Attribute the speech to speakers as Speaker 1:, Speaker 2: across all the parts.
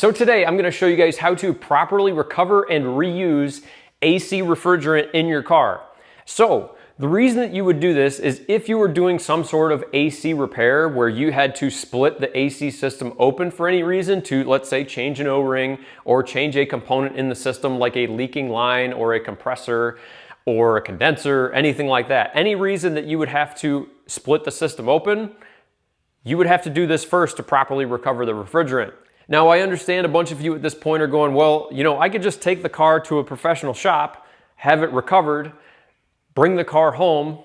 Speaker 1: So today I'm going to show you guys how to properly recover and reuse AC refrigerant in your car. So the reason that you would do this is if you were doing some sort of AC repair where you had to split the AC system open for any reason to, let's say, change an O-ring or change a component in the system like a leaking line or a compressor or a condenser, anything like that. Any reason that you would have to split the system open, you would have to do this first to properly recover the refrigerant. Now, I understand a bunch of you at this point are going, well, you know, I could just take the car to a professional shop, have it recovered, bring the car home,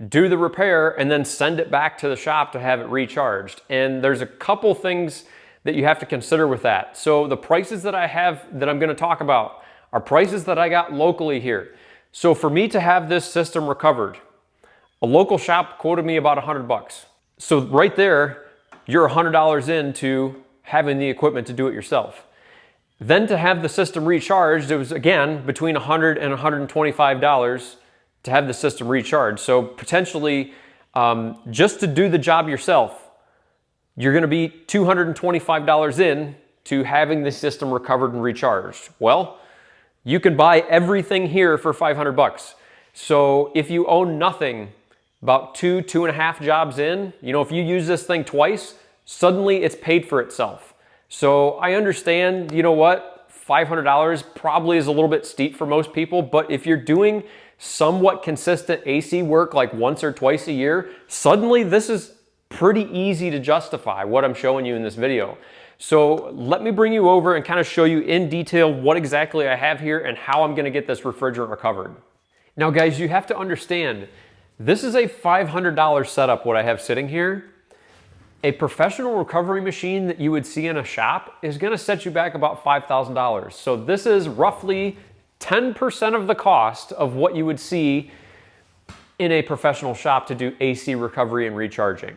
Speaker 1: do the repair, and then send it back to the shop to have it recharged. And there's a couple things that you have to consider with that. So the prices that I have that I'm going to talk about are prices that I got locally here. So for me to have this system recovered, a local shop quoted me about $100. So right there, you're $100 into having the equipment to do it yourself. Then to have the system recharged, it was again between $100 and $125 to have the system recharged. So potentially, just to do the job yourself, you're going to be $225 in to having the system recovered and recharged. Well, you can buy everything here for $500. So if you own nothing, about two and a half jobs in, you know, if you use this thing twice, suddenly it's paid for itself. So I understand, you know what, $500 probably is a little bit steep for most people, but if you're doing somewhat consistent AC work like once or twice a year, suddenly this is pretty easy to justify what I'm showing you in this video. So let me bring you over and kind of show you in detail what exactly I have here and how I'm going to get this refrigerant recovered. Now guys, you have to understand, this is a $500 setup what I have sitting here. A professional recovery machine that you would see in a shop is going to set you back about $5,000. So this is roughly 10% of the cost of what you would see in a professional shop to do AC recovery and recharging.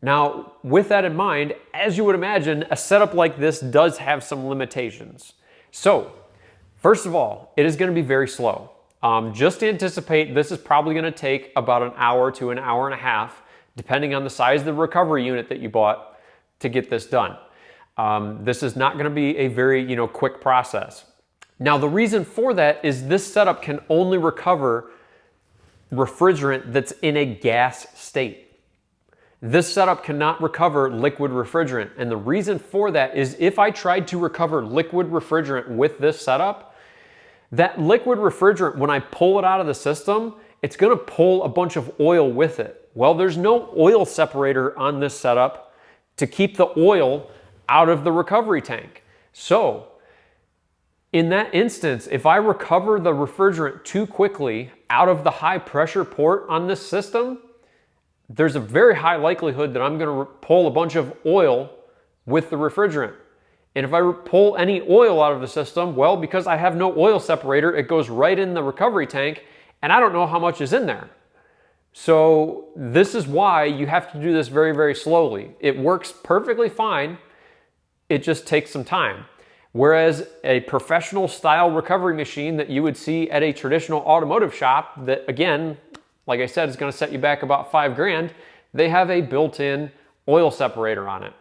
Speaker 1: Now, with that in mind, as you would imagine, a setup like this does have some limitations. So, first of all, it is going to be very slow. Just anticipate this is probably going to take about an hour to an hour and a half, depending on the size of the recovery unit that you bought to get this done. This is not going to be a very, quick process. Now, the reason for that is this setup can only recover refrigerant that's in a gas state. This setup cannot recover liquid refrigerant. And the reason for that is if I tried to recover liquid refrigerant with this setup, that liquid refrigerant, when I pull it out of the system, it's going to pull a bunch of oil with it. Well, there's no oil separator on this setup to keep the oil out of the recovery tank. So, in that instance, if I recover the refrigerant too quickly out of the high pressure port on this system, there's a very high likelihood that I'm going to pull a bunch of oil with the refrigerant. And if I pull any oil out of the system, well, because I have no oil separator, it goes right in the recovery tank, and I don't know how much is in there. So this is why you have to do this very, very slowly. It works perfectly fine. It just takes some time. Whereas a professional style recovery machine that you would see at a traditional automotive shop that, again, like I said, is going to set you back about $5,000, they have a built-in oil separator on it.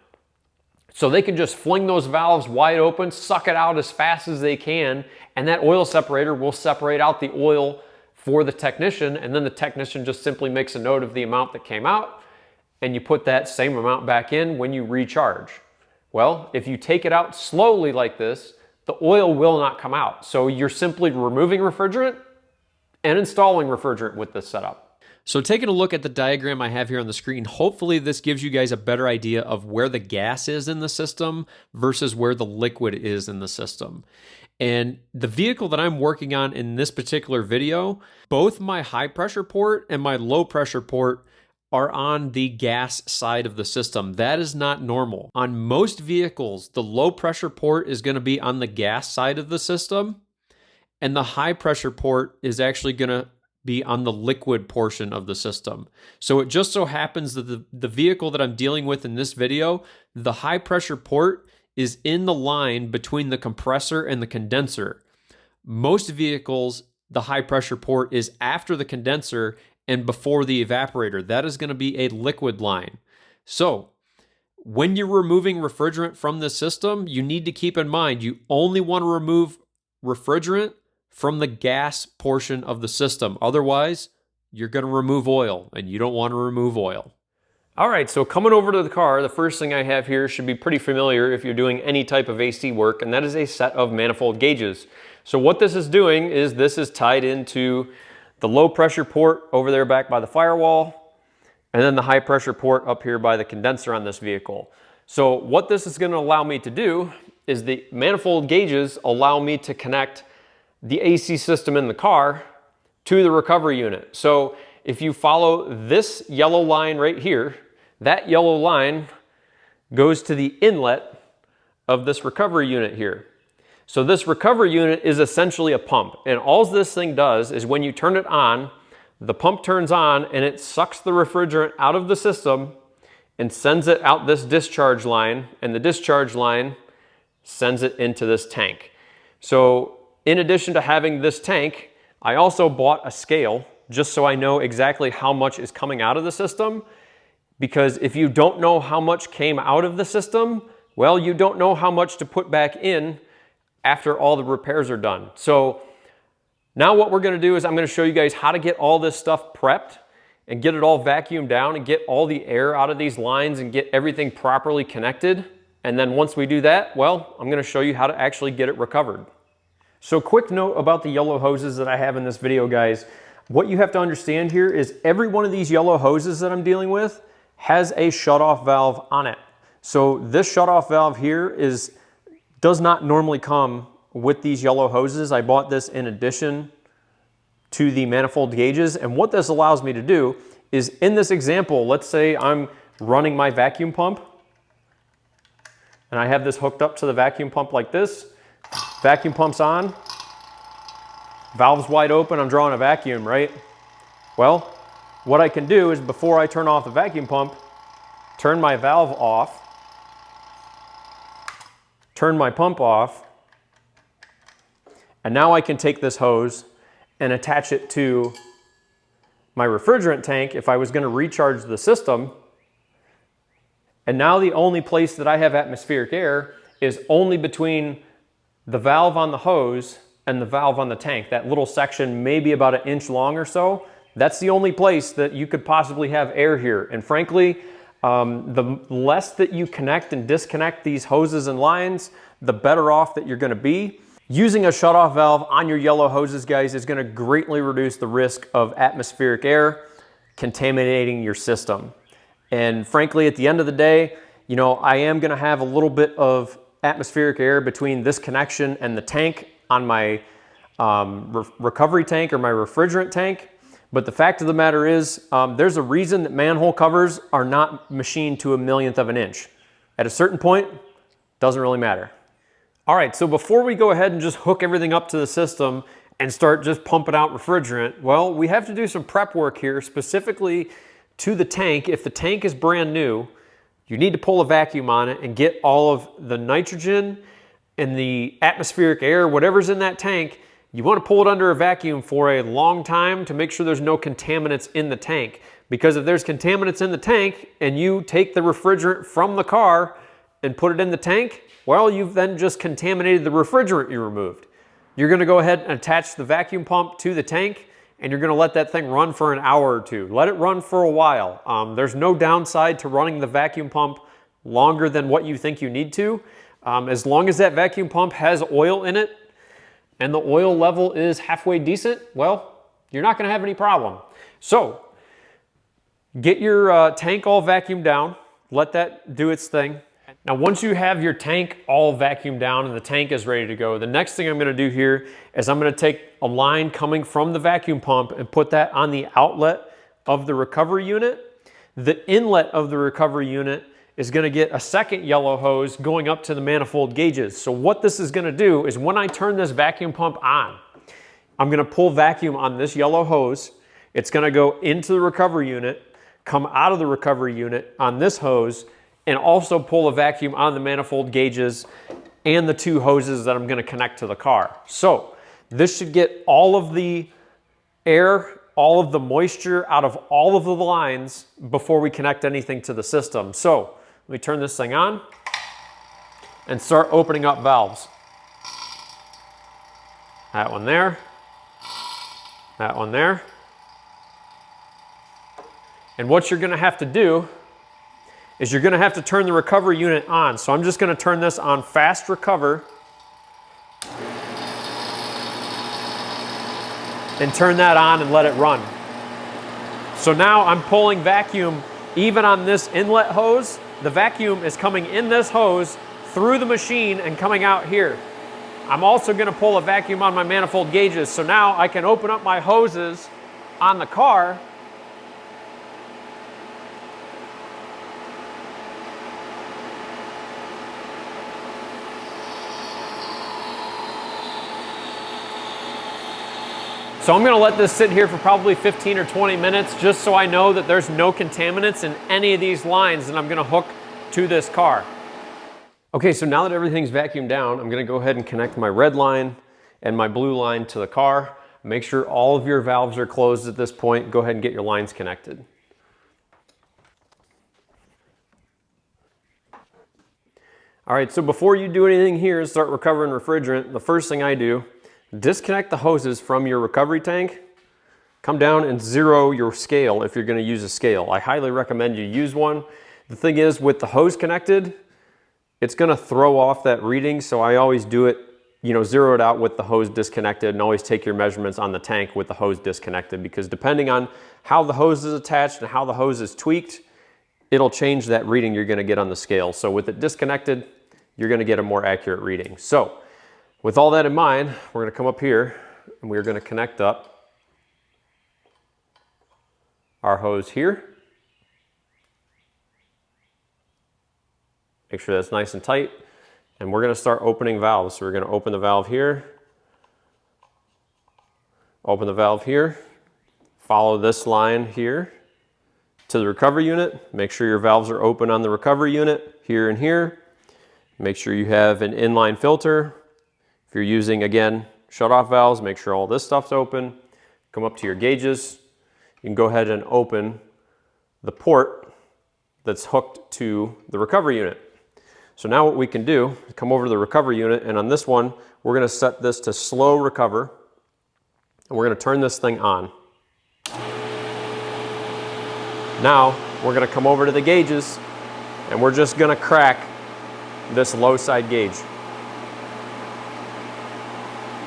Speaker 1: So they can just fling those valves wide open, suck it out as fast as they can, and that oil separator will separate out the oil for the technician, and then the technician just simply makes a note of the amount that came out, and you put that same amount back in when you recharge. Well, if you take it out slowly like this, the oil will not come out. So you're simply removing refrigerant and installing refrigerant with this setup. So taking a look at the diagram I have here on the screen, hopefully this gives you guys a better idea of where the gas is in the system versus where the liquid is in the system. And the vehicle that I'm working on in this particular video, both my high pressure port and my low pressure port are on the gas side of the system. That is not normal. On most vehicles, the low pressure port is going to be on the gas side of the system, and the high pressure port is actually going to be on the liquid portion of the system. So it just so happens that the vehicle that I'm dealing with in this video, the high pressure port is in the line between the compressor and the condenser. Most vehicles, the high pressure port is after the condenser and before the evaporator. That is going to be a liquid line. So when you're removing refrigerant from the system, you need to keep in mind you only want to remove refrigerant from the gas portion of the system. Otherwise, you're going to remove oil, and you don't want to remove oil. All right, so coming over to the car, the first thing I have here should be pretty familiar if you're doing any type of AC work, and that is a set of manifold gauges. So what this is doing is this is tied into the low pressure port over there back by the firewall, and then the high pressure port up here by the condenser on this vehicle. So what this is going to allow me to do is the manifold gauges allow me to connect the AC system in the car to the recovery unit. So if you follow this yellow line right here, that yellow line goes to the inlet of this recovery unit here. So this recovery unit is essentially a pump, and all this thing does is when you turn it on, the pump turns on and it sucks the refrigerant out of the system and sends it out this discharge line, and the discharge line sends it into this tank. So in addition to having this tank, I also bought a scale just so I know exactly how much is coming out of the system, because if you don't know how much came out of the system, well, you don't know how much to put back in after all the repairs are done. So now what we're going to do is I'm going to show you guys how to get all this stuff prepped and get it all vacuumed down and get all the air out of these lines and get everything properly connected. And then once we do that, well, I'm going to show you how to actually get it recovered. So quick note about the yellow hoses that I have in this video, guys. What you have to understand here is every one of these yellow hoses that I'm dealing with has a shutoff valve on it. So this shutoff valve here does not normally come with these yellow hoses. I bought this in addition to the manifold gauges, and what this allows me to do is, in this example, let's say I'm running my vacuum pump and I have this hooked up to the vacuum pump like this. Vacuum pump's on, valve's wide open, I'm drawing a vacuum, right? Well, what I can do is before I turn off the vacuum pump, turn my valve off, turn my pump off, and now I can take this hose and attach it to my refrigerant tank if I was going to recharge the system. And now the only place that I have atmospheric air is only between the valve on the hose and the valve on the tank. That little section, maybe about an inch long or so, that's the only place that you could possibly have air here. And frankly, the less that you connect and disconnect these hoses and lines, the better off that you're going to be. Using a shutoff valve on your yellow hoses, guys, is going to greatly reduce the risk of atmospheric air contaminating your system. And frankly, at the end of the day, you know, I am going to have a little bit of atmospheric air between this connection and the tank on my recovery tank or my refrigerant tank. But the fact of the matter is, there's a reason that manhole covers are not machined to a millionth of an inch. At a certain point, doesn't really matter. All right, so before we go ahead and just hook everything up to the system and start just pumping out refrigerant, well, we have to do some prep work here, specifically to the tank. If the tank is brand new, you need to pull a vacuum on it and get all of the nitrogen and the atmospheric air, whatever's in that tank, you want to pull it under a vacuum for a long time to make sure there's no contaminants in the tank. Because if there's contaminants in the tank and you take the refrigerant from the car and put it in the tank, well, you've then just contaminated the refrigerant you removed. You're going to go ahead and attach the vacuum pump to the tank, and you're going to let that thing run for an hour or two. Let it run for a while. There's no downside to running the vacuum pump longer than what you think you need to. As long as that vacuum pump has oil in it and the oil level is halfway decent, well, you're not going to have any problem. So get your tank all vacuumed down. Let that do its thing. Now, once you have your tank all vacuumed down and the tank is ready to go, the next thing I'm going to do here is I'm going to take a line coming from the vacuum pump and put that on the outlet of the recovery unit. The inlet of the recovery unit is going to get a second yellow hose going up to the manifold gauges. So what this is going to do is when I turn this vacuum pump on, I'm going to pull vacuum on this yellow hose. It's going to go into the recovery unit, come out of the recovery unit on this hose, and also pull a vacuum on the manifold gauges and the two hoses that I'm going to connect to the car. So this should get all of the air, all of the moisture out of all of the lines before we connect anything to the system. So Let me turn this thing on and start opening up valves. That one there. That one there. And what you're going to have to do is you're going to have to turn the recovery unit on. So I'm just going to turn this on fast recover and turn that on and let it run. So now I'm pulling vacuum even on this inlet hose. The vacuum is coming in this hose through the machine and coming out here. I'm also going to pull a vacuum on my manifold gauges, so now I can open up my hoses on the car So I'm going to let this sit here for probably 15 or 20 minutes just so I know that there's no contaminants in any of these lines that I'm going to hook to this car. Okay, so now that everything's vacuumed down, I'm going to go ahead and connect my red line and my blue line to the car. Make sure all of your valves are closed at this point. Go ahead and get your lines connected. All right, so before you do anything here and start recovering refrigerant, the first thing I do, disconnect the hoses from your recovery tank. Come down and zero your scale if you're going to use a scale. I highly recommend you use one. The thing is, with the hose connected, it's going to throw off that reading, so I always do it, zero it out with the hose disconnected, and always take your measurements on the tank with the hose disconnected, because depending on how the hose is attached and how the hose is tweaked, it'll change that reading you're going to get on the scale. So with it disconnected, you're going to get a more accurate reading. So with all that in mind, we're going to come up here and we're going to connect up our hose here. Make sure that's nice and tight. And we're going to start opening valves. So we're going to open the valve here, open the valve here, follow this line here to the recovery unit. Make sure your valves are open on the recovery unit here and here. Make sure you have an inline filter. If you're using, again, shutoff valves, make sure all this stuff's open. Come up to your gauges. You can go ahead and open the port that's hooked to the recovery unit. So now what we can do is come over to the recovery unit, and on this one, we're going to set this to slow recover, and we're going to turn this thing on. Now, we're going to come over to the gauges, and we're just going to crack this low side gauge.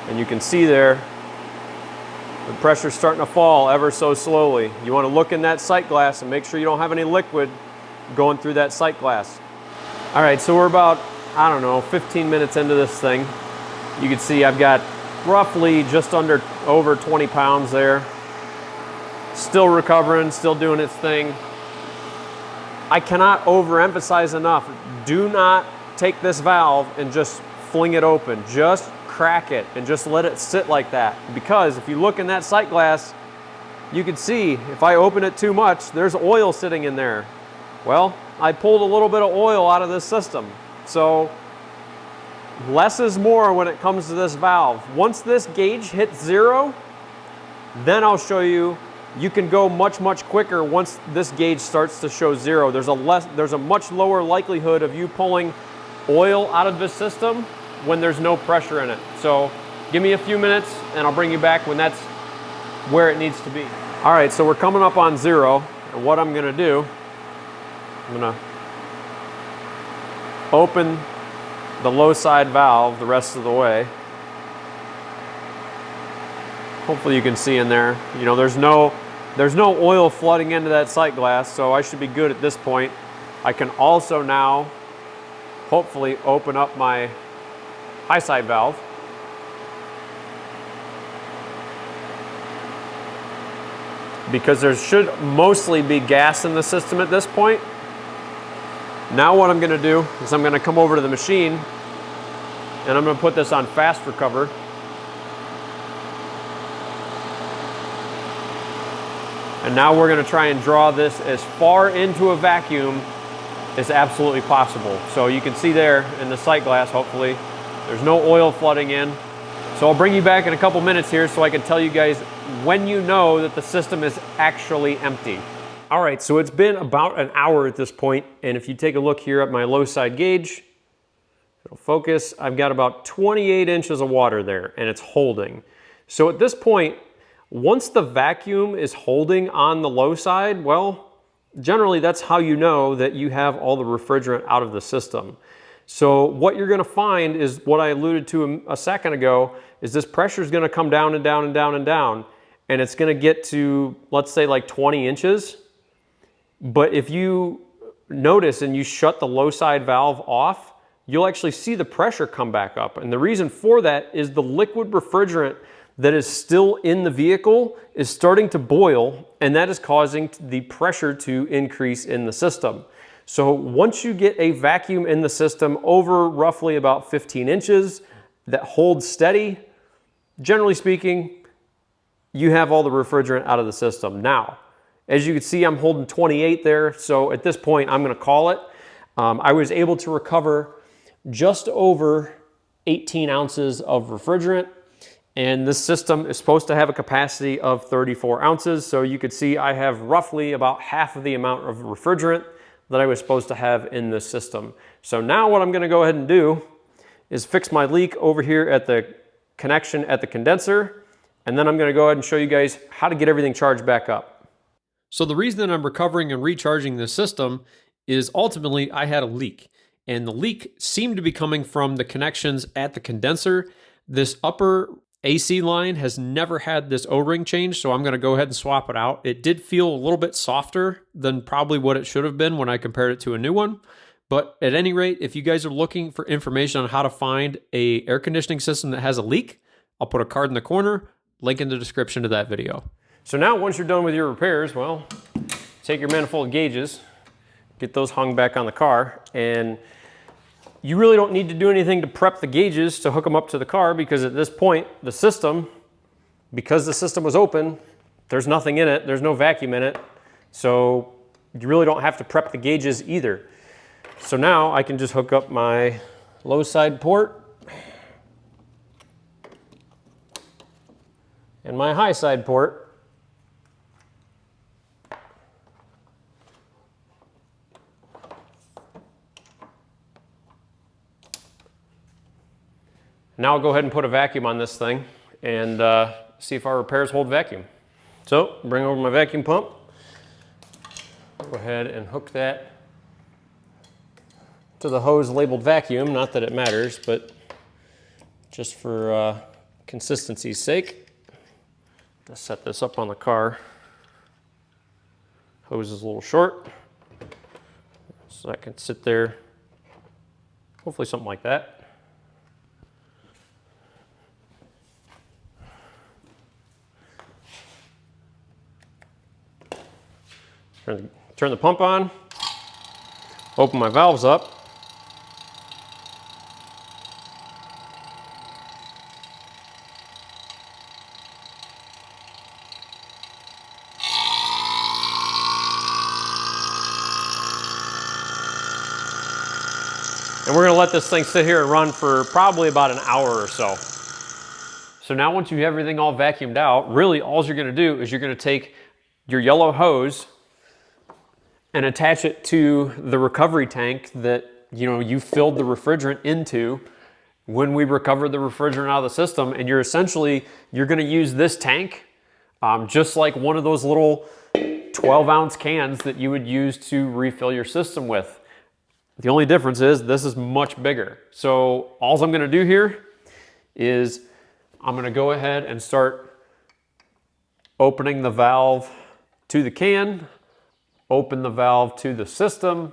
Speaker 1: And you can see there, the pressure's starting to fall ever so slowly. You want to look in that sight glass and make sure you don't have any liquid going through that sight glass. All right, so we're about, 15 minutes into this thing. You can see I've got roughly just over 20 pounds there. Still recovering, still doing its thing. I cannot overemphasize enough, do not take this valve and just fling it open. Just crack it and just let it sit like that. Because if you look in that sight glass, you can see if I open it too much, there's oil sitting in there. Well, I pulled a little bit of oil out of this system. So less is more when it comes to this valve. Once this gauge hits zero, then I'll show you, you can go much quicker once this gauge starts to show zero. There's a much lower likelihood of you pulling oil out of this system when there's no pressure in it. So give me a few minutes and I'll bring you back when that's where it needs to be. All right, so we're coming up on zero, and what I'm gonna do, I'm gonna open the low side valve the rest of the way. Hopefully you can see in there, there's no oil flooding into that sight glass, so I should be good at this point. I can also now hopefully open up my high side valve. Because there should mostly be gas in the system at this point. Now what I'm going to do is I'm going to come over to the machine and I'm going to put this on fast recover. And now we're going to try and draw this as far into a vacuum as absolutely possible. So you can see there in the sight glass, hopefully, there's no oil flooding in. So I'll bring you back in a couple minutes here so I can tell you guys when you know that the system is actually empty. All right, so it's been about an hour at this point, and if you take a look here at my low side gauge, it'll focus. I've got about 28 inches of water there, and it's holding. So at this point, once the vacuum is holding on the low side, well, generally that's how you know that you have all the refrigerant out of the system. So what you're gonna find is what I alluded to a second ago, is this pressure is gonna come down and down and down and down, and it's gonna get to, let's say, like 20 inches. But if you notice and you shut the low side valve off, you'll actually see the pressure come back up. And the reason for that is the liquid refrigerant that is still in the vehicle is starting to boil, and that is causing the pressure to increase in the system. So once you get a vacuum in the system over roughly about 15 inches that holds steady, generally speaking, you have all the refrigerant out of the system. Now, as you can see, I'm holding 28 there, so at this point, I'm gonna call it. I was able to recover just over 18 ounces of refrigerant, and this system is supposed to have a capacity of 34 ounces, so you could see I have roughly about half of the amount of refrigerant that I was supposed to have in this system. So now what I'm gonna go ahead and do is fix my leak over here at the connection at the condenser, and then I'm gonna go ahead and show you guys how to get everything charged back up. So the reason that I'm recovering and recharging this system is ultimately I had a leak, and the leak seemed to be coming from the connections at the condenser. This upper AC line has never had this O-ring change, so I'm gonna go ahead and swap it out. It did feel a little bit softer than probably what it should have been when I compared it to a new one. But at any rate, if you guys are looking for information on how to find an air conditioning system that has a leak, I'll put a card in the corner, link in the description to that video. So now once you're done with your repairs, well, take your manifold gauges, get those hung back on the car, and you really don't need to do anything to prep the gauges to hook them up to the car, because at this point, the system, because the system was open, there's nothing in it, there's no vacuum in it, so you really don't have to prep the gauges either. So now I can just hook up my low side port and my high side port. Now I'll go ahead and put a vacuum on this thing and see if our repairs hold vacuum. So bring over my vacuum pump. Go ahead and hook that to the hose labeled vacuum. Not that it matters, but just for consistency's sake. Let's set this up on the car. Hose is a little short, so that can sit there. Hopefully something like that. Turn the pump on, open my valves up. And we're gonna let this thing sit here and run for probably about an hour or so. So now once you have everything all vacuumed out, really all you're gonna do is you're gonna take your yellow hose and attach it to the recovery tank that you filled the refrigerant into when we recovered the refrigerant out of the system. And you're gonna use this tank just like one of those little 12-ounce cans that you would use to refill your system with. The only difference is this is much bigger. So all I'm gonna do here is I'm gonna go ahead and start opening the valve to the can, open the valve to the system,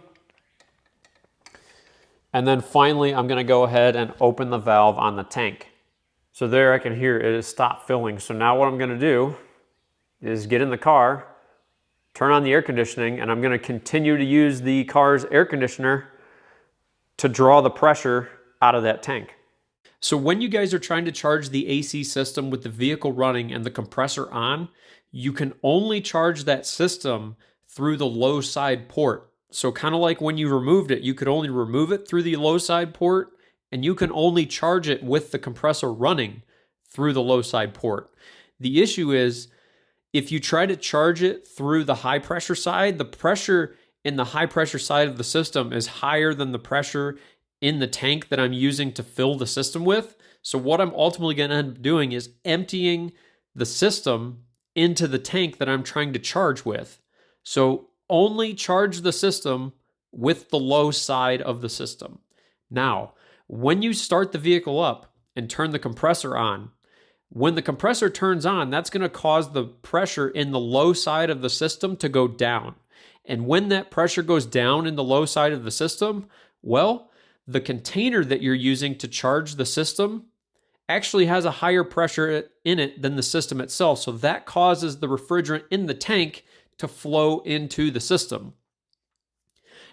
Speaker 1: and then finally I'm gonna go ahead and open the valve on the tank. So there I can hear it has stopped filling. So now what I'm gonna do is get in the car, turn on the air conditioning, and I'm gonna continue to use the car's air conditioner to draw the pressure out of that tank. So when you guys are trying to charge the AC system with the vehicle running and the compressor on, you can only charge that system through the low side port. So kind of like when you removed it, you could only remove it through the low side port, and you can only charge it with the compressor running through the low side port. The issue is
Speaker 2: if you try to charge it through the high pressure side, the pressure in the high pressure side of the system is higher than the pressure in the tank that I'm using to fill the system with. So what I'm ultimately going to end up doing is emptying the system into the tank that I'm trying to charge with. So only charge the system with the low side of the system. Now, when you start the vehicle up and turn the compressor on, when the compressor turns on, that's going to cause the pressure in the low side of the system to go down. And when that pressure goes down in the low side of the system, well, the container that you're using to charge the system actually has a higher pressure in it than the system itself. So that causes the refrigerant in the tank to flow into the system.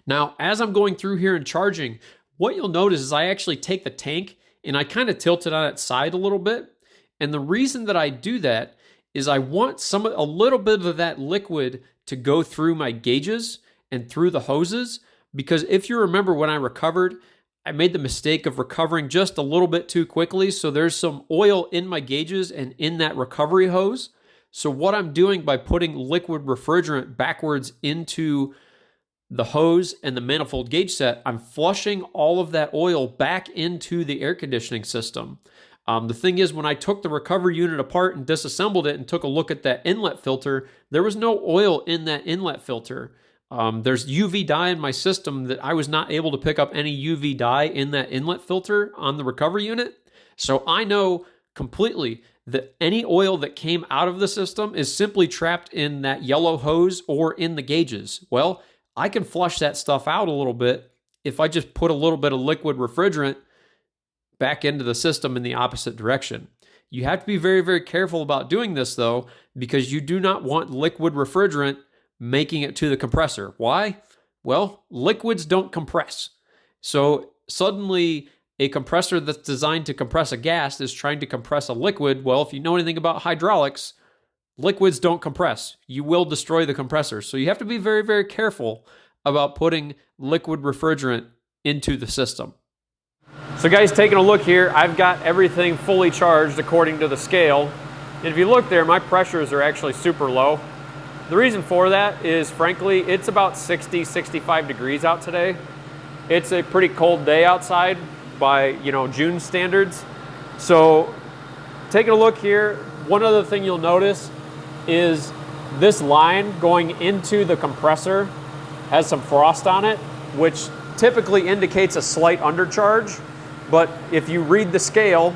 Speaker 2: Now, as I'm going through here and charging, what you'll notice is I actually take the tank and I kind of tilt it on its side a little bit. And the reason that I do that is I want a little bit of that liquid to go through my gauges and through the hoses, because if you remember when I recovered, I made the mistake of recovering just a little bit too quickly. So there's some oil in my gauges and in that recovery hose. So what I'm doing by putting liquid refrigerant backwards into the hose and the manifold gauge set, I'm flushing all of that oil back into the air conditioning system. The thing is, when I took the recovery unit apart and disassembled it and took a look at that inlet filter, there was no oil in that inlet filter. There's UV dye in my system that I was not able to pick up any UV dye in that inlet filter on the recovery unit. So I know completely that any oil that came out of the system is simply trapped in that yellow hose or in the gauges. Well, I can flush that stuff out a little bit if I just put a little bit of liquid refrigerant back into the system in the opposite direction. You have to be very, very careful about doing this though, because you do not want liquid refrigerant making it to the compressor. Why? Well, liquids don't compress. So suddenly a compressor that's designed to compress a gas is trying to compress a liquid. Well, if you know anything about hydraulics, liquids don't compress. You will destroy the compressor. So you have to be very, very careful about putting liquid refrigerant into the system.
Speaker 1: So guys, taking a look here, I've got everything fully charged according to the scale. And if you look there, my pressures are actually super low. The reason for that is, frankly, it's about 60, 65 degrees out today. It's a pretty cold day outside by, June standards. So taking a look here, one other thing you'll notice is this line going into the compressor has some frost on it, which typically indicates a slight undercharge. But if you read the scale,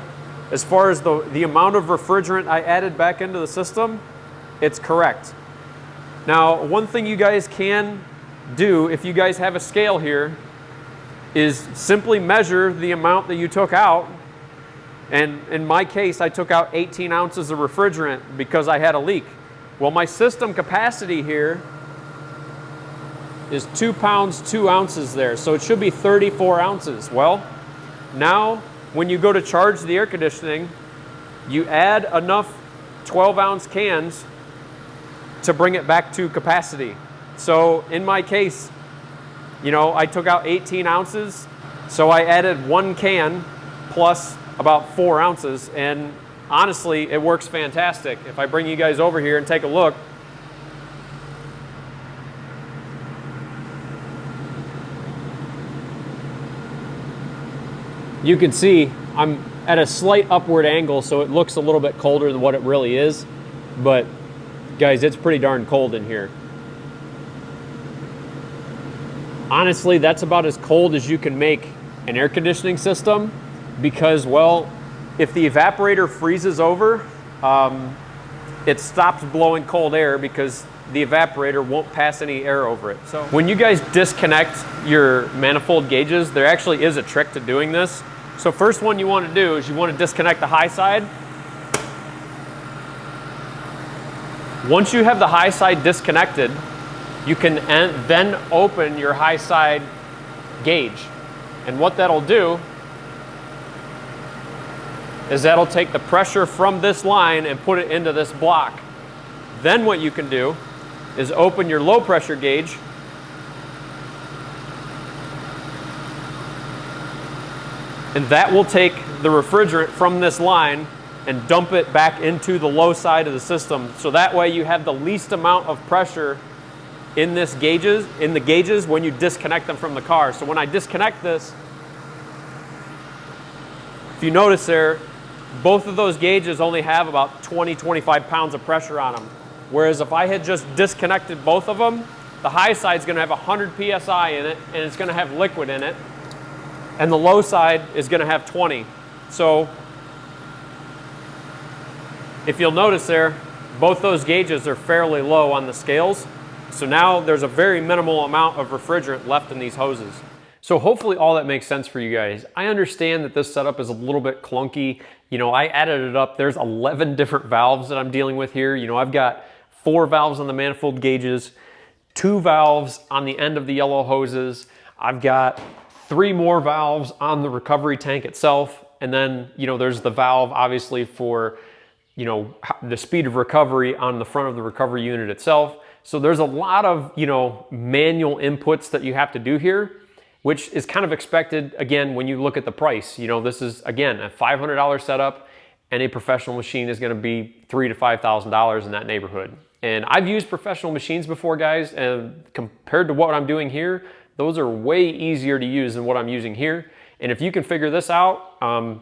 Speaker 1: as far as the amount of refrigerant I added back into the system, it's correct. Now, one thing you guys can do, if you guys have a scale here, is simply measure the amount that you took out. And in my case, I took out 18 ounces of refrigerant because I had a leak. Well, my system capacity here is 2 pounds, 2 ounces there. So it should be 34 ounces. Well, now when you go to charge the air conditioning, you add enough 12-ounce cans to bring it back to capacity. So in my case, I took out 18 ounces. So I added 1 can plus about 4 ounces. And honestly, it works fantastic. If I bring you guys over here and take a look, you can see I'm at a slight upward angle, so it looks a little bit colder than what it really is. But guys, it's pretty darn cold in here. Honestly, that's about as cold as you can make an air conditioning system, because, well, if the evaporator freezes over, it stops blowing cold air because the evaporator won't pass any air over it. So when you guys disconnect your manifold gauges, there actually is a trick to doing this. So first one you want to do is you want to disconnect the high side. Once you have the high side disconnected, you can then open your high side gauge. And what that'll do is that'll take the pressure from this line and put it into this block. Then what you can do is open your low pressure gauge and that will take the refrigerant from this line and dump it back into the low side of the system. So that way you have the least amount of pressure in the gauges when you disconnect them from the car. So when I disconnect this, if you notice there, both of those gauges only have about 20-25 pounds of pressure on them. Whereas if I had just disconnected both of them, the high side is going to have 100 psi in it, and it's going to have liquid in it, and the low side is going to have 20. So if you'll notice there, both those gauges are fairly low on the scales. So now there's a very minimal amount of refrigerant left in these hoses. So hopefully all that makes sense for you guys. I understand that this setup is a little bit clunky. You know, I added it up. There's 11 different valves that I'm dealing with here. You know, I've got 4 valves on the manifold gauges, 2 valves on the end of the yellow hoses. I've got 3 more valves on the recovery tank itself. And then, you know, there's the valve obviously for, you know, the speed of recovery on the front of the recovery unit itself. So there's a lot of, you know, manual inputs that you have to do here, which is kind of expected, again, when you look at the price. You know, this is, again, a $500 setup, and a professional machine is gonna be $3,000 to $5,000 in that neighborhood. And I've used professional machines before, guys, and compared to what I'm doing here, those are way easier to use than what I'm using here. And if you can figure this out,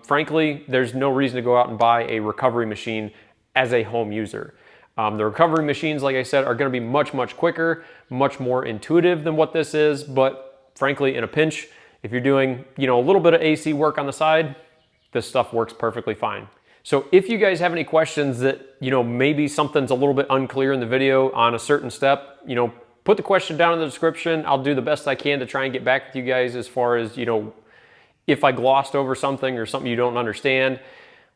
Speaker 1: frankly, there's no reason to go out and buy a recovery machine as a home user. The recovery machines, like I said, are gonna be much, much quicker, much more intuitive than what this is, but frankly, in a pinch, if you're doing, you know, a little bit of AC work on the side, this stuff works perfectly fine. So if you guys have any questions that, you know, maybe something's a little bit unclear in the video on a certain step, you know, put the question down in the description. I'll do the best I can to try and get back with you guys as far as, you know, if I glossed over something or something you don't understand.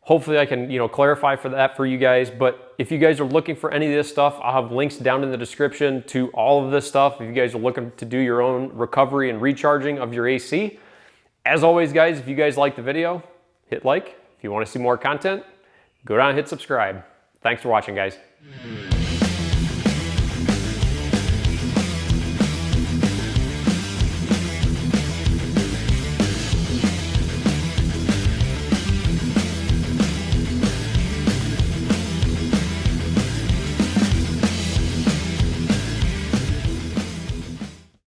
Speaker 1: Hopefully I can, you know, clarify for you guys. But if you guys are looking for any of this stuff, I'll have links down in the description to all of this stuff. If you guys are looking to do your own recovery and recharging of your AC. As always, guys, if you guys like the video, hit like. If you want to see more content, go down and hit subscribe. Thanks for watching, guys.